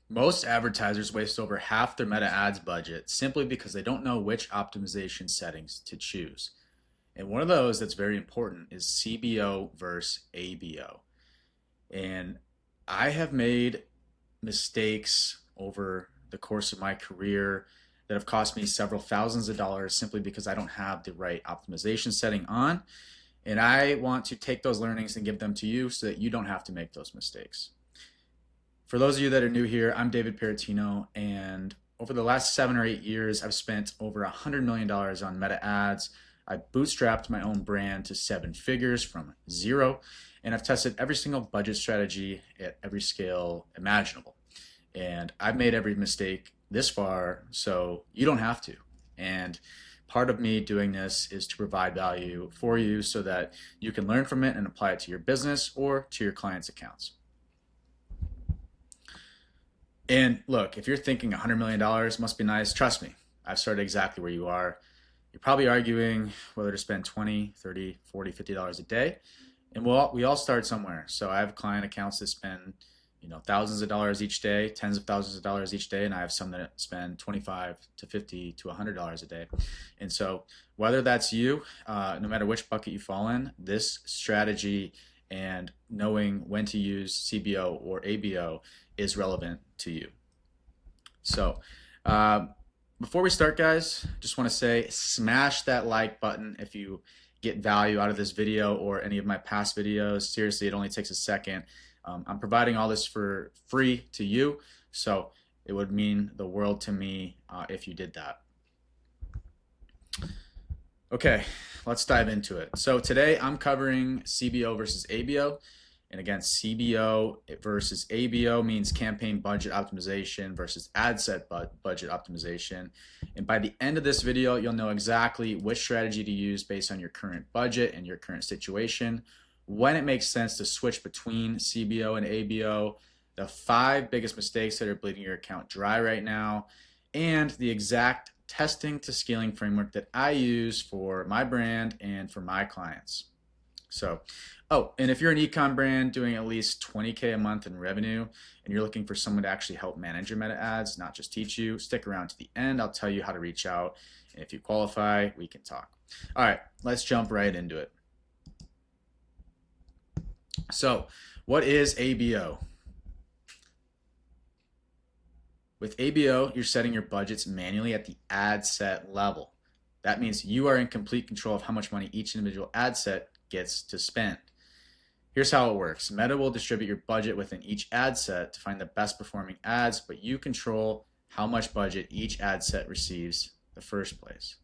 Most advertisers waste over half their meta ads budget simply because they don't know which optimization settings to choose. And one of those that's very important is CBO versus ABO. And I have made mistakes over the course of my career that have cost me several thousands of dollars simply because I don't have the right optimization setting on. And I want to take those learnings and give them to you so that you don't have to make those mistakes. For those of you that are new here, I'm David Paratino, and over the last 7 or 8 years, I've spent over $100 million on meta ads. I bootstrapped my own brand to 7 figures from zero, and I've tested every single budget strategy at every scale imaginable. And I've made every mistake this far, so you don't have to. And part of me doing this is to provide value for you so that you can learn from it and apply it to your business or to your clients' accounts. And look, if you're thinking $100 million must be nice, trust me, I've started exactly where you are. You're probably arguing whether to spend 20, 30, 40, $50 a day. And we all start somewhere. So I have client accounts that spend, thousands of dollars each day, tens of thousands of dollars each day, and I have some that spend 25 to 50 to $100 a day. And so whether that's you, no matter which bucket you fall in, this strategy and knowing when to use CBO or ABO is relevant to you. So before we start, guys, just want to say smash that like button if you get value out of this video or any of my past videos. Seriously, it only takes a second. I'm providing all this for free to you, so it would mean the world to me if you did that. Okay, let's dive into it. So today I'm covering CBO versus ABO. And again, CBO versus ABO means campaign budget optimization versus ad set budget optimization. And by the end of this video, you'll know exactly which strategy to use based on your current budget and your current situation, when it makes sense to switch between CBO and ABO, the 5 biggest mistakes that are bleeding your account dry right now, and the exact testing to scaling framework that I use for my brand and for my clients. So, and if you're an ecom brand doing at least 20K a month in revenue and you're looking for someone to actually help manage your meta ads, not just teach you, stick around to the end. I'll tell you how to reach out. And if you qualify, we can talk. All right, let's jump right into it. So, what is ABO? With ABO, you're setting your budgets manually at the ad set level. That means you are in complete control of how much money each individual ad set gets to spend. Here's how it works. Meta will distribute your budget within each ad set to find the best performing ads, but you control how much budget each ad set receives in the first place.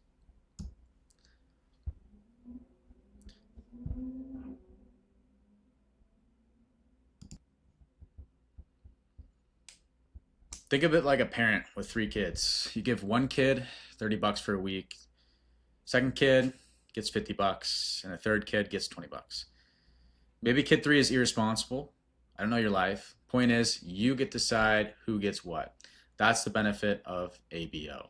Think of it like a parent with 3 kids. You give one kid $30 for a week, second kid gets $50, and a third kid gets $20. Maybe kid 3 is irresponsible. I don't know your life. Point is, you get to decide who gets what. That's the benefit of ABO.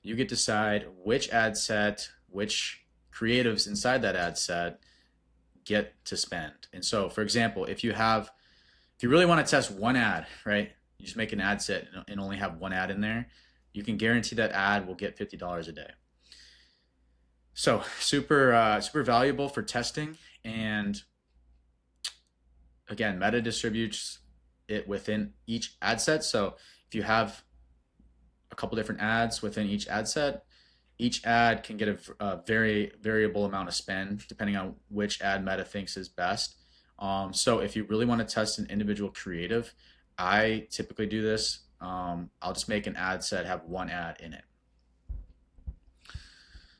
You get to decide which ad set, which creatives inside that ad set get to spend. And so, for example, if you really want to test one ad, right? You just make an ad set and only have one ad in there. You can guarantee that ad will get $50 a day. So super valuable for testing. And again, Meta distributes it within each ad set. So if you have a couple different ads within each ad set, each ad can get a very variable amount of spend depending on which ad Meta thinks is best. So if you really want to test an individual creative, I typically do this. I'll just make an ad set, have one ad in it.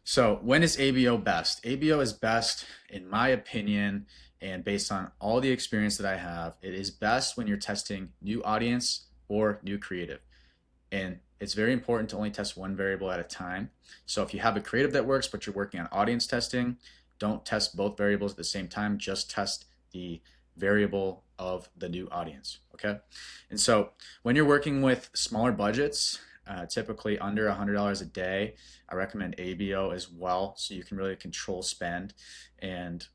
So when is ABO best? ABO is best, in my opinion, and based on all the experience that I have, it is best when you're testing new audience or new creative. And it's very important to only test one variable at a time. So if you have a creative that works, but you're working on audience testing, don't test both variables at the same time. Just test the variable of the new audience, okay? And so when you're working with smaller budgets, typically under $100 a day, I recommend ABO as well, so you can really control spend and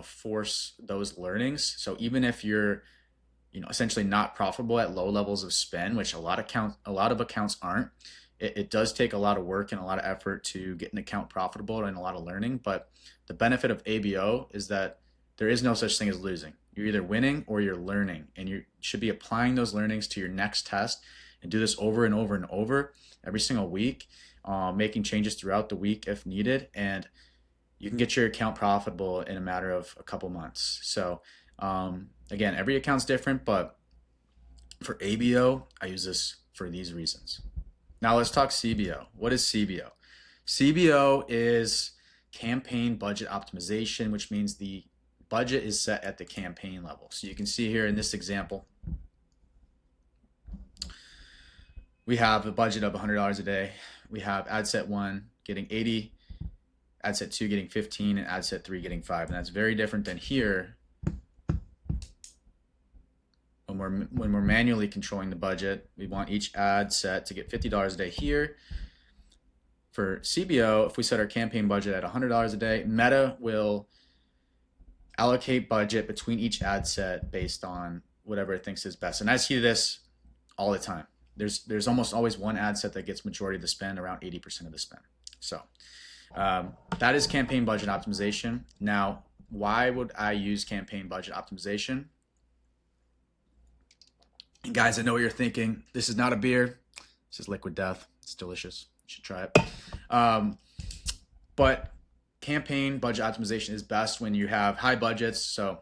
force those learnings. So even if you're essentially not profitable at low levels of spend, which a lot of accounts aren't. It does take a lot of work and a lot of effort to get an account profitable and a lot of learning. But the benefit of ABO is that there is no such thing as losing. You're either winning or you're learning, and you should be applying those learnings to your next test and do this over and over and over every single week, making changes throughout the week if needed. And you can get your account profitable in a matter of a couple months. So again, every account's different, but for ABO, I use this for these reasons. Now let's talk CBO. What is CBO? CBO is campaign budget optimization, which means the budget is set at the campaign level. So you can see here in this example, we have a budget of $100 a day. We have ad set 1 getting 80, ad set 2 getting 15, and ad set 3 getting 5. And that's very different than here when we're manually controlling the budget. We want each ad set to get $50 a day here. For CBO, if we set our campaign budget at $100 a day, Meta will allocate budget between each ad set based on whatever it thinks is best. And I see this all the time. There's almost always one ad set that gets majority of the spend, around 80% of the spend. So that is campaign budget optimization. Now, why would I use campaign budget optimization? And guys, I know what you're thinking. This is not a beer. This is liquid death. It's delicious. You should try it. But campaign budget optimization is best when you have high budgets. So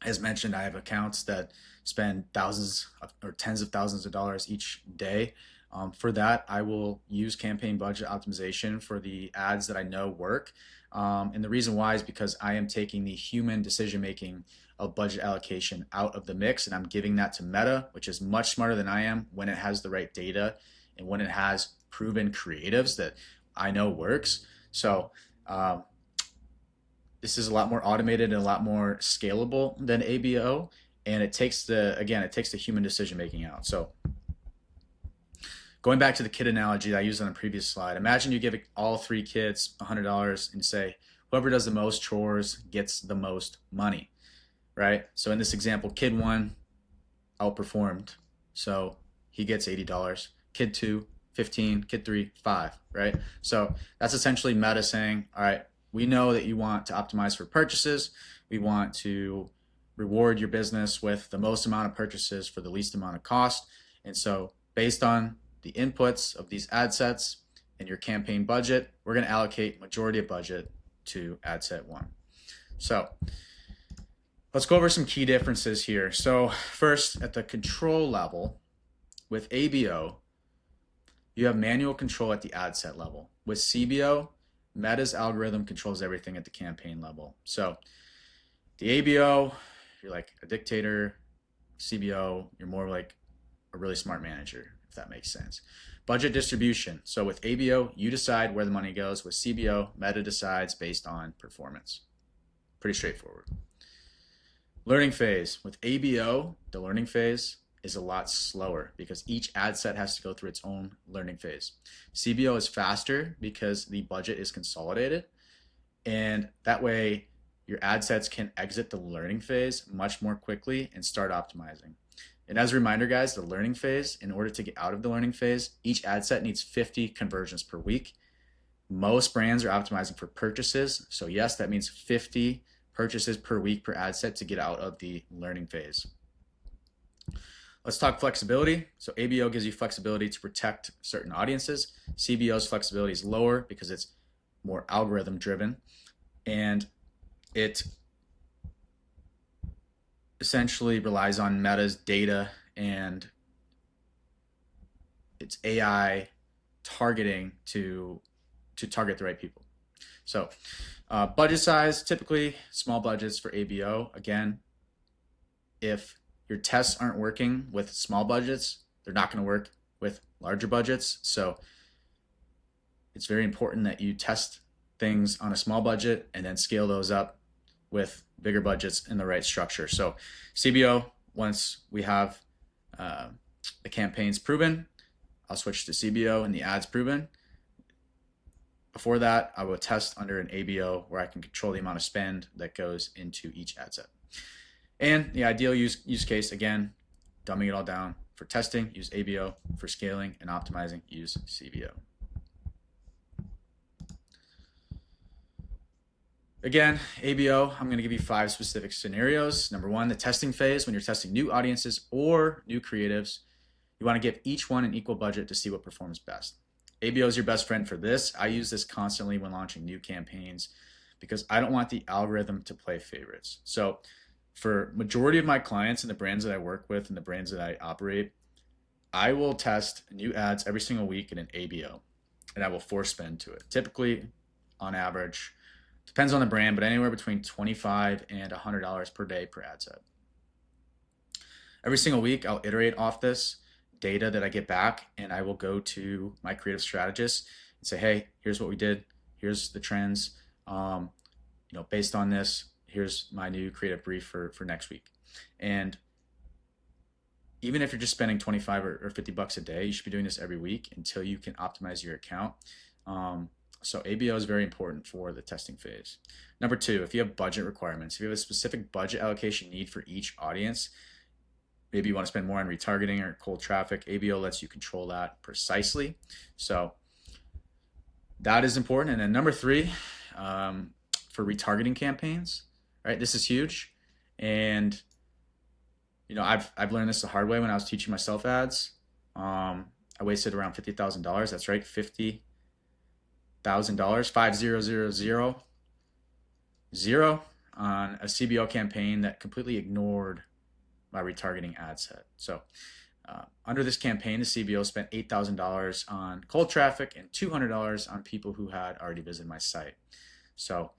as mentioned, I have accounts that spend thousands or tens of thousands of dollars each day. For that, I will use campaign budget optimization for the ads that I know work. And the reason why is because I am taking the human decision-making of budget allocation out of the mix, and I'm giving that to Meta, which is much smarter than I am when it has the right data and when it has proven creatives that I know works. So this is a lot more automated and a lot more scalable than ABO, and it takes the human decision making out. So going back to the kid analogy that I used on a previous slide, imagine you give all 3 kids $100 and say whoever does the most chores gets the most money, right? So in this example, kid 1 outperformed, so he gets $80. Kid 2, 15, kid 3, 5, right? So that's essentially Meta saying, all right, we know that you want to optimize for purchases. We want to reward your business with the most amount of purchases for the least amount of cost. And so based on the inputs of these ad sets and your campaign budget, we're going to allocate majority of budget to ad set 1. So let's go over some key differences here. So first, at the control level, with ABO, you have manual control at the ad set level. With CBO, Meta's algorithm controls everything at the campaign level. So the ABO, you're like a dictator. CBO, you're more like a really smart manager, if that makes sense. Budget distribution. So with ABO, you decide where the money goes. With CBO, Meta decides based on performance. Pretty straightforward. Learning phase. With ABO, the learning phase is a lot slower because each ad set has to go through its own learning phase. CBO is faster because the budget is consolidated, and that way your ad sets can exit the learning phase much more quickly and start optimizing. And as a reminder, guys, the learning phase, in order to get out of the learning phase, each ad set needs 50 conversions per week. Most brands are optimizing for purchases. So yes, that means 50 purchases per week per ad set to get out of the learning phase. Let's talk flexibility. So ABO gives you flexibility to protect certain audiences. CBO's flexibility is lower because it's more algorithm driven, and it essentially relies on Meta's data and its AI targeting to target the right people. So budget size, typically small budgets for ABO. Again, if your tests aren't working with small budgets, they're not going to work with larger budgets. So it's very important that you test things on a small budget and then scale those up with bigger budgets in the right structure. So CBO, once we have the campaigns proven, I'll switch to CBO and the ads proven. Before that, I will test under an ABO where I can control the amount of spend that goes into each ad set. And the ideal use case, again, dumbing it all down. For testing, use ABO. For scaling and optimizing, use CBO. Again, ABO, I'm going to give you 5 specific scenarios. Number 1, the testing phase, when you're testing new audiences or new creatives. You want to give each one an equal budget to see what performs best. ABO is your best friend for this. I use this constantly when launching new campaigns because I don't want the algorithm to play favorites. So for majority of my clients and the brands that I work with and the brands that I operate, I will test new ads every single week in an ABO, and I will force spend to it. Typically, on average, depends on the brand, but anywhere between $25 and $100 per day per ad set. Every single week, I'll iterate off this data that I get back, and I will go to my creative strategist and say, hey, here's what we did, here's the trends, based on this, here's my new creative brief for next week. And even if you're just spending 25 or 50 bucks a day, you should be doing this every week until you can optimize your account. So ABO is very important for the testing phase. Number 2, if you have budget requirements, if you have a specific budget allocation need for each audience, maybe you want to spend more on retargeting or cold traffic, ABO lets you control that precisely. So that is important. And then number 3, for retargeting campaigns, right? This is huge. And I've learned this the hard way when I was teaching myself ads. I wasted around $50,000. That's right, $50,000, 50,000 on a CBO campaign that completely ignored my retargeting ad set. So under this campaign, the CBO spent $8,000 on cold traffic and $200 on people who had already visited my site. So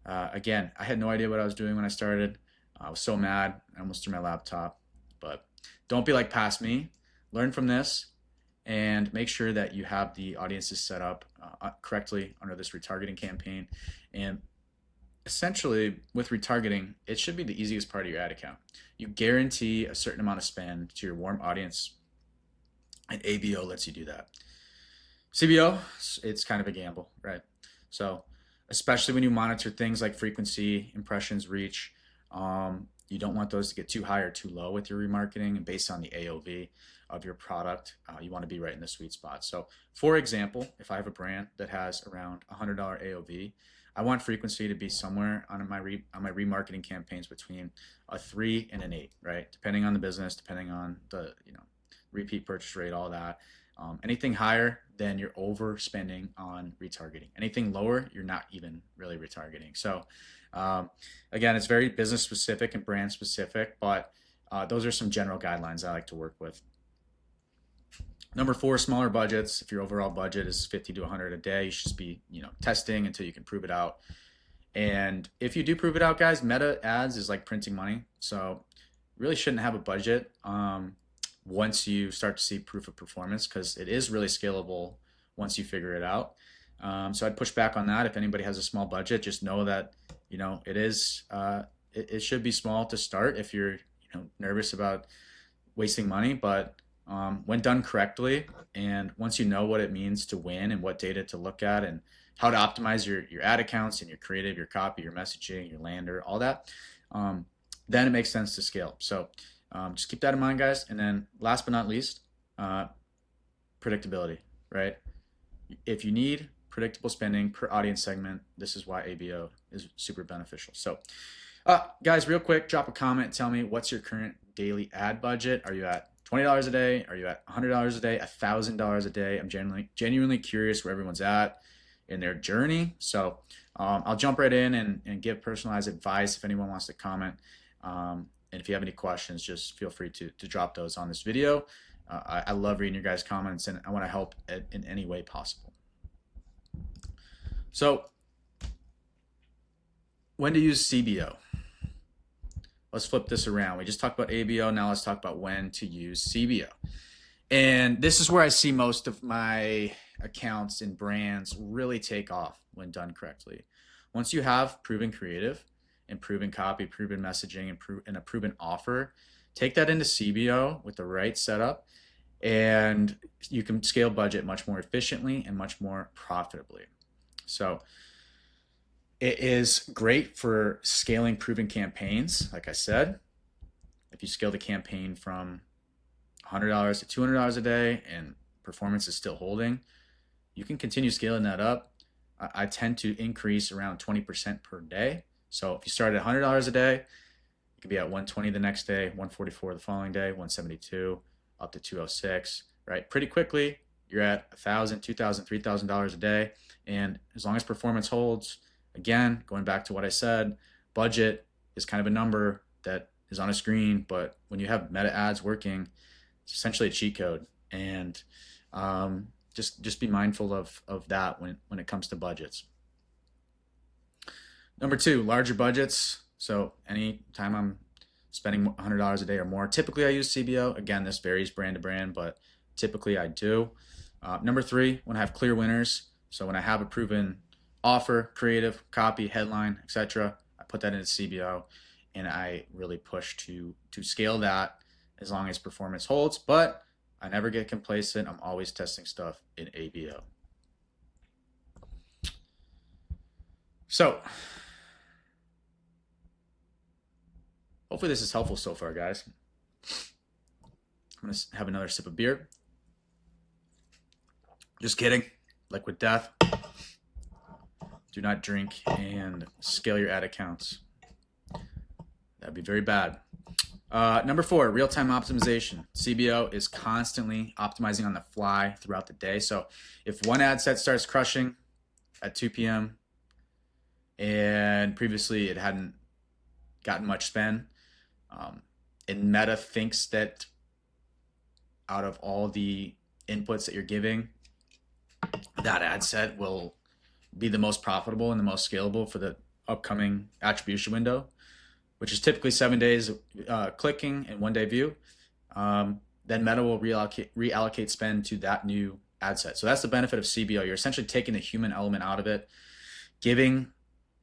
again, I had no idea what I was doing when I started. I was so mad, I almost threw my laptop. But don't be like past me. Learn from this and make sure that you have the audiences set up correctly under this retargeting campaign. And essentially, with retargeting, it should be the easiest part of your ad account. You guarantee a certain amount of spend to your warm audience, and ABO lets you do that. CBO, it's kind of a gamble, right? So especially when you monitor things like frequency, impressions, reach, you don't want those to get too high or too low with your remarketing, and based on the AOV of your product, you want to be right in the sweet spot. So for example, if I have a brand that has around $100 AOV, I want frequency to be somewhere on my remarketing campaigns between a 3 and an 8, right? Depending on the business, depending on the repeat purchase rate, all that. Anything higher, then you're overspending on retargeting. Anything lower, you're not even really retargeting. So again, it's very business specific and brand specific, but those are some general guidelines I like to work with. Number 4, smaller budgets. If your overall budget is 50 to 100 a day, you should just be testing until you can prove it out. And if you do prove it out, guys, meta ads is like printing money. So really shouldn't have a budget once you start to see proof of performance, because it is really scalable once you figure it out. So I'd push back on that. If anybody has a small budget, just know that it should be small to start if you're nervous about wasting money. But when done correctly, and once you know what it means to win and what data to look at and how to optimize your ad accounts and your creative, your copy, your messaging, your lander, all that, then it makes sense to scale. So just keep that in mind, guys. And then last but not least, predictability, right? If you need predictable spending per audience segment, this is why ABO is super beneficial. So guys, real quick, drop a comment. Tell me, what's your current daily ad budget? Are you at $20 a day? Are you at $100 a day, $1,000 a day? I'm genuinely curious where everyone's at in their journey. So I'll jump right in and give personalized advice if anyone wants to comment. And if you have any questions, just feel free to drop those on this video. I love reading your guys' comments, and I want to help in any way possible. So when to use CBO? Let's flip this around. We just talked about ABO. Now let's talk about when to use CBO. And this is where I see most of my accounts and brands really take off when done correctly. Once you have proven creative and proven copy, proven messaging, and a proven offer, take that into CBO with the right setup, and you can scale budget much more efficiently and much more profitably. So it is great for scaling proven campaigns, like I said, if you scale the campaign from $100 to $200 a day and performance is still holding, you can continue scaling that up. I tend to increase around 20% per day. So if you start at $100 a day, you could be at 120 the next day, 144 the following day, 172, up to 206, right? Pretty quickly, you're at $1,000, $2,000, $3,000 a day. And as long as performance holds, again, going back to what I said, budget is kind of a number that is on a screen, but when you have meta ads working, it's essentially a cheat code. And just be mindful of that when it comes to budgets. Number two, larger budgets. So anytime I'm spending $100 a day or more, typically I use CBO. Again, this varies brand to brand, but typically I do. Number three, when I have clear winners. So when I have a proven offer, creative, copy, headline, etc., I put that into CBO and I really push to scale that as long as performance holds. But I never get complacent. I'm always testing stuff in ABO. So hopefully this is helpful so far, guys. I'm going to have another sip of beer. Just kidding. Liquid death. Do not drink and scale your ad accounts. That'd be very bad. Number four, real-time optimization. CBO is constantly optimizing on the fly throughout the day. So if one ad set starts crushing at 2 p.m. and previously it hadn't gotten much spend, and Meta thinks that out of all the inputs that you're giving, that ad set will be the most profitable and the most scalable for the upcoming attribution window, which is typically 7 days clicking and 1 day view, then Meta will reallocate spend to that new ad set. So that's the benefit of CBO. You're essentially taking the human element out of it, giving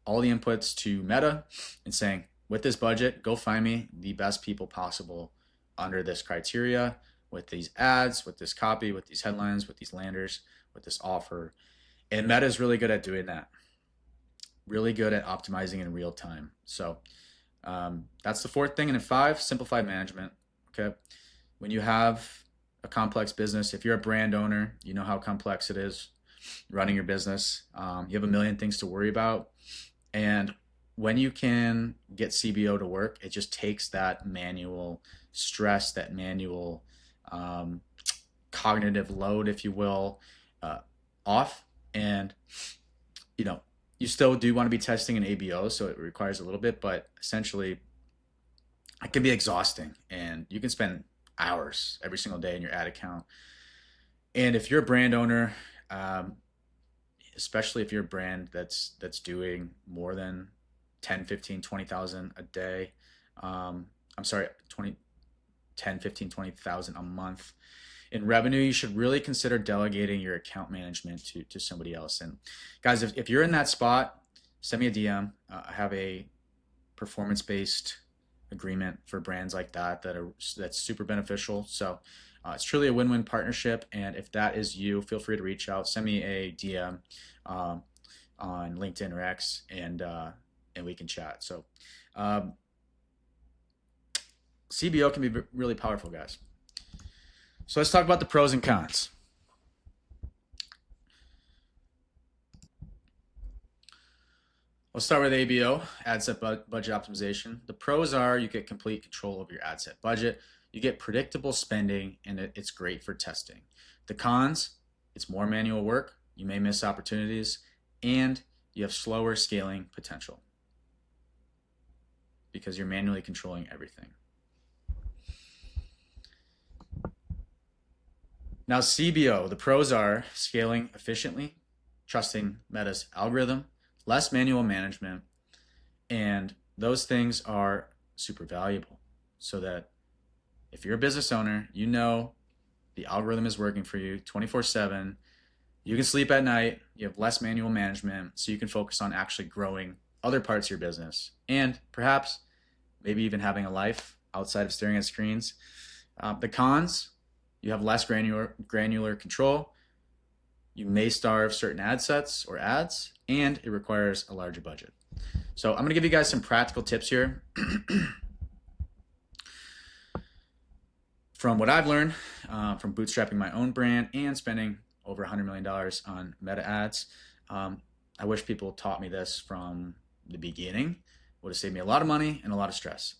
all the inputs to Meta and saying, with this budget, go find me the best people possible under this criteria, with these ads, with this copy, with these headlines, with these landers, with this offer. And Meta is really good at doing that. Really good at optimizing in real time. So that's the fourth thing. And then five, simplified management. Okay. When you have a complex business, if you're a brand owner, you know how complex it is running your business. You have a million things to worry about. And when you can get CBO to work, it just takes that manual stress, that manual cognitive load, if you will, off. And, you know, you still do want to be testing an ABO, so it requires a little bit, but essentially it can be exhausting and you can spend hours every single day in your ad account. And if you're a brand owner, especially if you're a brand that's doing more than 10, 15, 20,000 a day, 10, 15, 20,000 a month in revenue, you should really consider delegating your account management to somebody else. And guys, if you're in that spot, send me a DM. I have a performance-based agreement for brands like that's super beneficial. So it's truly a win-win partnership. And if that is you, feel free to reach out. Send me a DM on LinkedIn or X, and we can chat. So CBO can be really powerful, guys. So let's talk about the pros and cons. Let's start with ABO, ad set budget optimization. The pros are you get complete control over your ad set budget, you get predictable spending, and it's great for testing. The cons, it's more manual work, you may miss opportunities, and you have slower scaling potential because you're manually controlling everything. Now CBO, the pros are scaling efficiently, trusting Meta's algorithm, less manual management, and those things are super valuable so that if you're a business owner, you know the algorithm is working for you 24/7, you can sleep at night, you have less manual management, so you can focus on actually growing other parts of your business and perhaps maybe even having a life outside of staring at screens. The cons, you have less granular control. You may starve certain ad sets or ads, and it requires a larger budget. So I'm going to give you guys some practical tips here. From what I've learned from bootstrapping my own brand and spending over $100 million on meta ads, I wish people taught me this from the beginning. Would have saved me a lot of money and a lot of stress.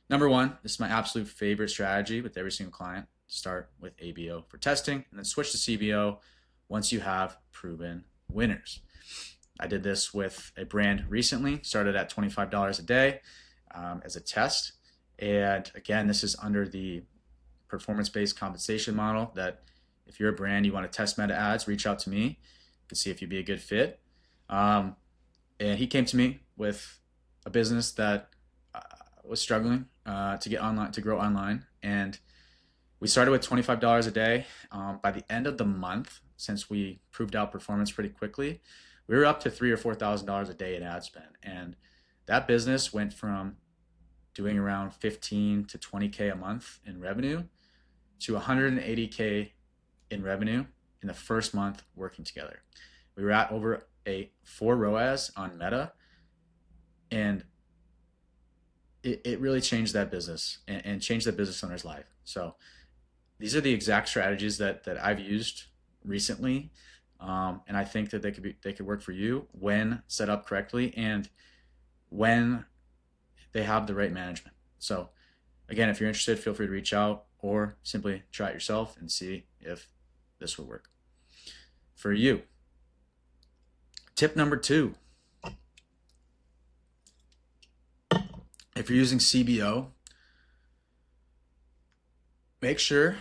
Number one, this is my absolute favorite strategy with every single client. Start with ABO for testing and then switch to CBO once you have proven winners. I did this with a brand recently, started at $25 a day as a test. And again, this is under the performance-based compensation model that if you're a brand, you want to test meta ads, reach out to me to see if you'd be a good fit. And he came to me with a business that was struggling to get online, to grow online. And we started with $25 a day. By the end of the month, since we proved out performance pretty quickly, we were up to $3,000 or $4,000 a day in ad spend. And that business went from doing around 15 to 20K a month in revenue to 180K in revenue in the first month working together. We were at over a 4 ROAS on Meta, and it really changed that business and changed the business owner's life. So these are the exact strategies that I've used recently, and I think that they could work for you when set up correctly and when they have the right management. So again, if you're interested, feel free to reach out or simply try it yourself and see if this will work for you. Tip number 2. If you're using CBO, make sure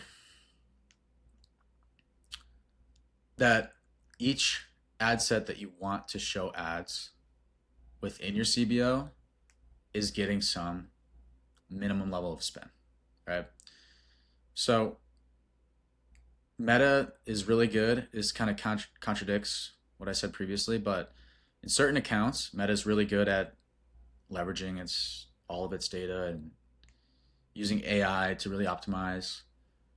that each ad set that you want to show ads within your CBO is getting some minimum level of spend, right? So Meta is really good. This kind of contradicts what I said previously, but in certain accounts, Meta is really good at leveraging all of its data and using AI to really optimize.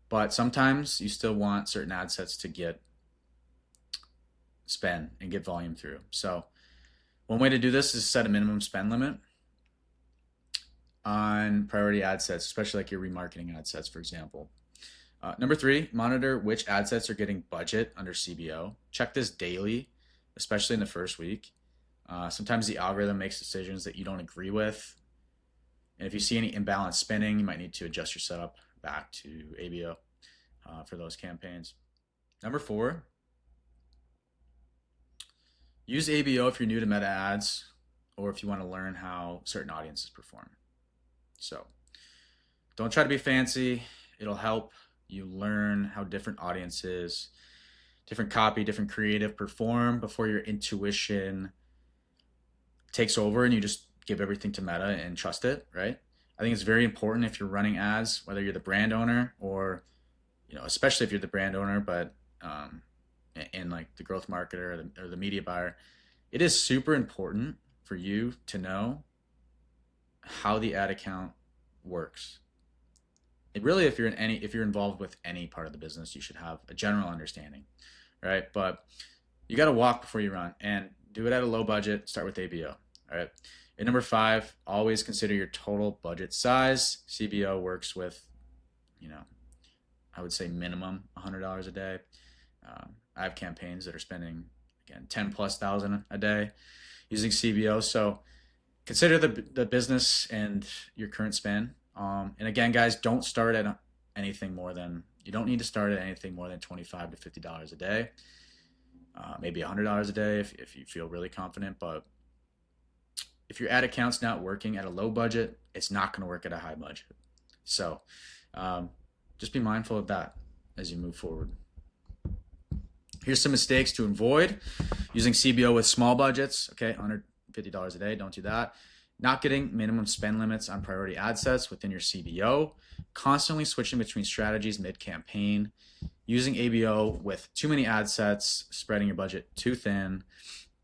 But sometimes you still want certain ad sets to get spend and get volume through. So one way to do this is set a minimum spend limit on priority ad sets, especially like your remarketing ad sets, for example. Number 3, monitor which ad sets are getting budget under CBO. Check this daily, especially in the first week. Sometimes the algorithm makes decisions that you don't agree with. And if you see any imbalanced spending, you might need to adjust your setup back to ABO for those campaigns. Number 4, use ABO if you're new to meta ads or if you want to learn how certain audiences perform. So don't try to be fancy. It'll help you learn how different audiences, different copy, different creative perform before your intuition takes over and you just give everything to Meta and trust it, right? I think it's very important if you're running ads, whether you're the brand owner or, especially if you're the brand owner, but and like the growth marketer or the media buyer, it is super important for you to know how the ad account works. It really, if you're involved with any part of the business, you should have a general understanding, right? But you got to walk before you run, and do it at a low budget. Start with ABO, all right? And number 5, always consider your total budget size. CBO works with, I would say minimum $100 a day. I have campaigns that are spending, again, 10,000+ a day using CBO. So consider the business and your current spend. And again, guys, don't start at anything more than, you don't need to start at anything more than $25 to $50 a day. Maybe $100 a day if you feel really confident. But if your ad account's not working at a low budget, it's not going to work at a high budget. So just be mindful of that as you move forward. Here's some mistakes to avoid using CBO with small budgets. Okay, $150 a day, don't do that. Not getting minimum spend limits on priority ad sets within your CBO. Constantly switching between strategies mid-campaign. Using ABO with too many ad sets, spreading your budget too thin.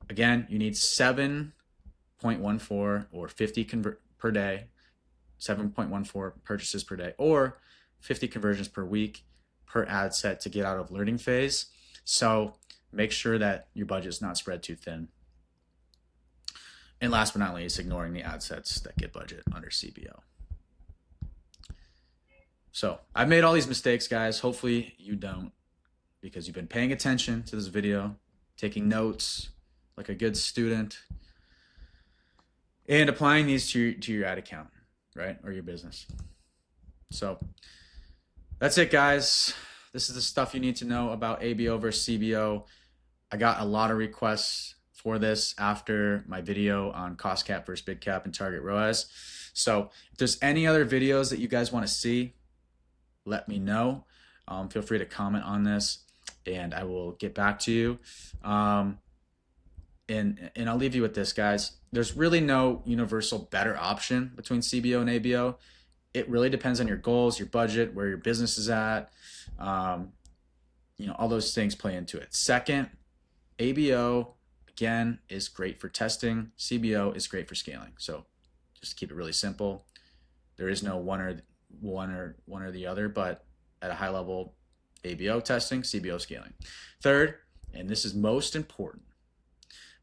Again, you need 7.14 or 50 per day, 7.14 purchases per day, or 50 conversions per week per ad set to get out of learning phase. So make sure that your budget is not spread too thin. And last but not least, ignoring the ad sets that get budget under CBO. So I've made all these mistakes, guys. Hopefully you don't, because you've been paying attention to this video, taking notes like a good student, and applying these to your ad account, right? Or your business. So that's it, guys. This is the stuff you need to know about ABO versus CBO. I got a lot of requests for this after my video on cost cap versus big cap and target ROAS. So if there's any other videos that you guys want to see, let me know. Feel free to comment on this and I will get back to you. And I'll leave you with this, guys. There's really no universal better option between CBO and ABO. It really depends on your goals, your budget, where your business is at. All those things play into it. Second, ABO, again, is great for testing. CBO is great for scaling. So just to keep it really simple, there is no one or the other, but at a high level, ABO testing, CBO scaling. Third, and this is most important,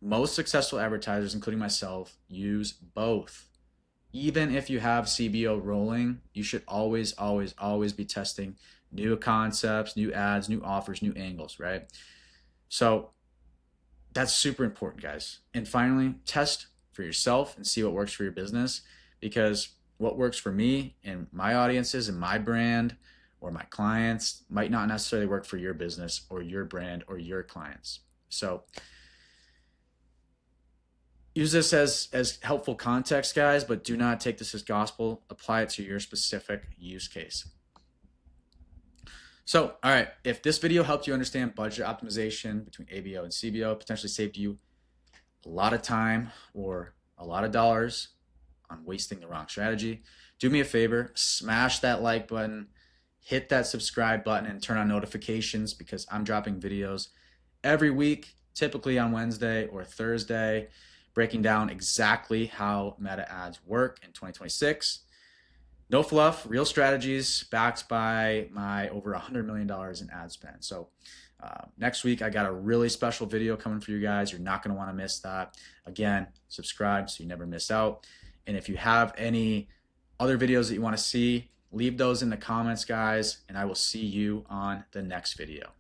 most successful advertisers, including myself, use both. Even if you have CBO rolling, you should always, always, always be testing new concepts, new ads, new offers, new angles, right? So that's super important, guys. And finally, test for yourself and see what works for your business, because what works for me and my audiences and my brand or my clients might not necessarily work for your business or your brand or your clients. So use this as helpful context, guys, but do not take this as gospel. Apply it to your specific use case. So, all right, if this video helped you understand budget optimization between ABO and CBO, potentially saved you a lot of time or a lot of dollars on wasting the wrong strategy, do me a favor, smash that like button, hit that subscribe button, and turn on notifications, because I'm dropping videos every week, typically on Wednesday or Thursday, breaking down exactly how meta ads work in 2026. No fluff, real strategies backed by my over $100 million in ad spend. So next week, I got a really special video coming for you guys. You're not going to want to miss that. Again, subscribe so you never miss out. And if you have any other videos that you want to see, leave those in the comments, guys, and I will see you on the next video.